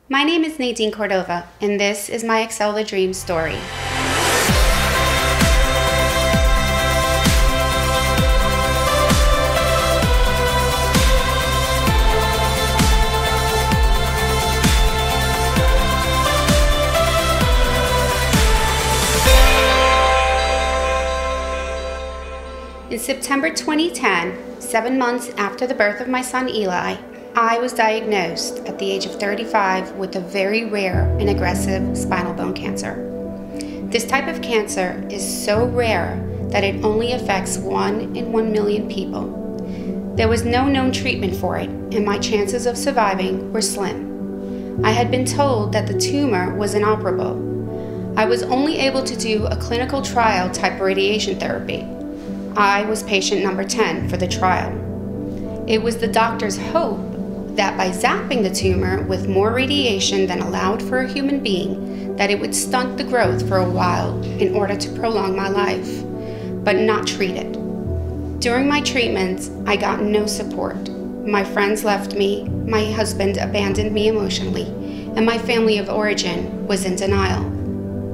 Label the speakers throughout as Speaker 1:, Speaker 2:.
Speaker 1: My name is Nadine Cordova, and this is my Excel the Dream story. In September 2010, 7 months after the birth of my son Eli, I was diagnosed at the age of 35 with a very rare and aggressive spinal bone cancer. This type of cancer is so rare that it only affects 1 in 1 million people. There was no known treatment for it, and my chances of surviving were slim. I had been told that the tumor was inoperable. I was only able to do a clinical trial type radiation therapy. I was patient number 10 for the trial. It was the doctor's hope that by zapping the tumor with more radiation than allowed for a human being, that it would stunt the growth for a while in order to prolong my life, but not treat it. During my treatments, I got no support. My friends left me, my husband abandoned me emotionally, and my family of origin was in denial.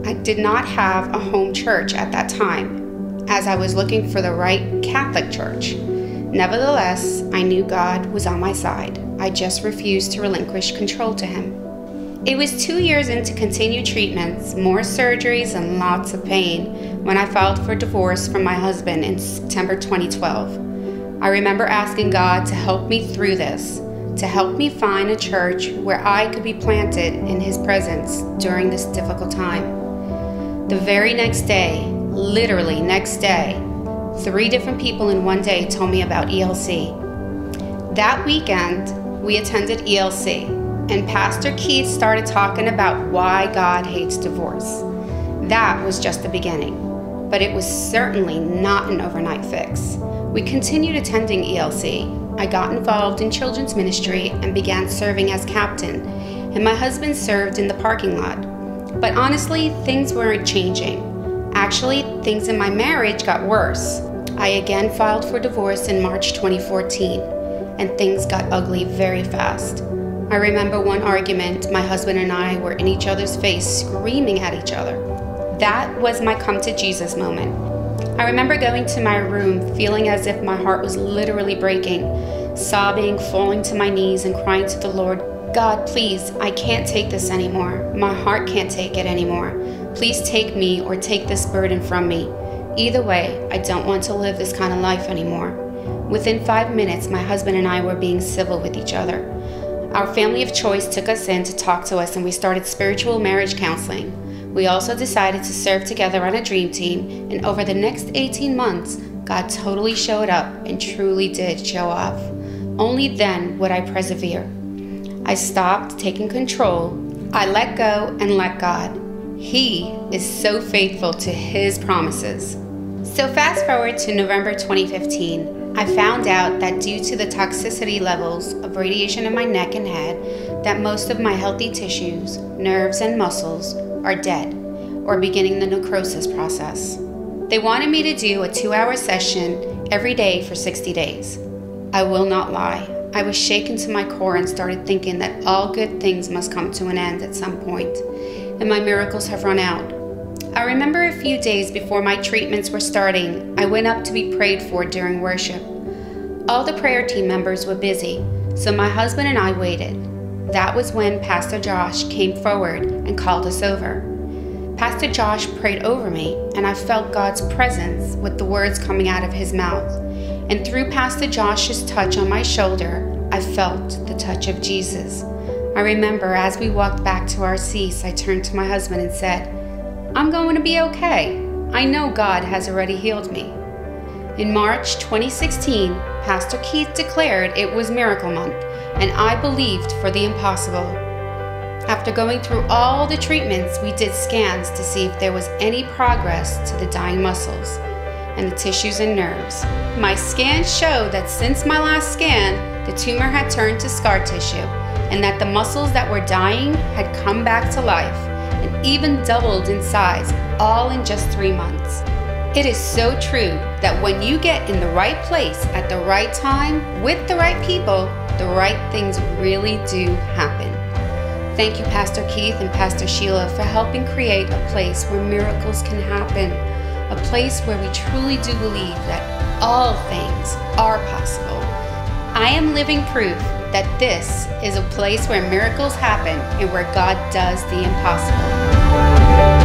Speaker 1: I did not have a home church at that time, as I was looking for the right Catholic church. Nevertheless, I knew God was on my side. I just refused to relinquish control to Him. It was 2 years into continued treatments, more surgeries, and lots of pain when I filed for divorce from my husband in September 2012. I remember asking God to help me through this, to help me find a church where I could be planted in His presence during this difficult time. The very next day, literally next day, 3 different people in one day told me about ELC. That weekend, we attended ELC, and Pastor Keith started talking about why God hates divorce. That was just the beginning, but it was certainly not an overnight fix. We continued attending ELC. I got involved in children's ministry and began serving as captain, and my husband served in the parking lot. But honestly, things weren't changing. Actually, things in my marriage got worse. I again filed for divorce in March 2014, and things got ugly very fast. I remember one argument, my husband and I were in each other's face, screaming at each other. That was my come to Jesus moment. I remember going to my room, feeling as if my heart was literally breaking, sobbing, falling to my knees, and crying to the Lord, God, please, I can't take this anymore. My heart can't take it anymore. Please take me or take this burden from me. Either way, I don't want to live this kind of life anymore. Within 5 minutes, my husband and I were being civil with each other. Our family of choice took us in to talk to us, and we started spiritual marriage counseling. We also decided to serve together on a dream team, and over the next 18 months, God totally showed up and truly did show off. Only then would I persevere. I stopped taking control. I let go and let God. He is so faithful to His promises. So fast forward to November 2015, I found out that due to the toxicity levels of radiation in my neck and head, that most of my healthy tissues, nerves, and muscles are dead or beginning the necrosis process. They wanted me to do a 2-hour session every day for 60 days. I will not lie. I was shaken to my core and started thinking that all good things must come to an end at some point, and my miracles have run out. I remember a few days before my treatments were starting, I went up to be prayed for during worship. All the prayer team members were busy, so my husband and I waited. That was when Pastor Josh came forward and called us over. Pastor Josh prayed over me, and I felt God's presence with the words coming out of His mouth. And through Pastor Josh's touch on my shoulder, I felt the touch of Jesus. I remember as we walked back to our seats, I turned to my husband and said, I'm going to be okay. I know God has already healed me. In March 2016, Pastor Keith declared it was Miracle Month, and I believed for the impossible. After going through all the treatments, we did scans to see if there was any progress to the dying muscles and the tissues and nerves. My scans showed that since my last scan, the tumor had turned to scar tissue, and that the muscles that were dying had come back to life and even doubled in size, all in just 3 months. It is so true that when you get in the right place at the right time with the right people, the right things really do happen. Thank you, Pastor Keith and Pastor Sheila, for helping create a place where miracles can happen, a place where we truly do believe that all things are possible. I am living proof that this is a place where miracles happen and where God does the impossible.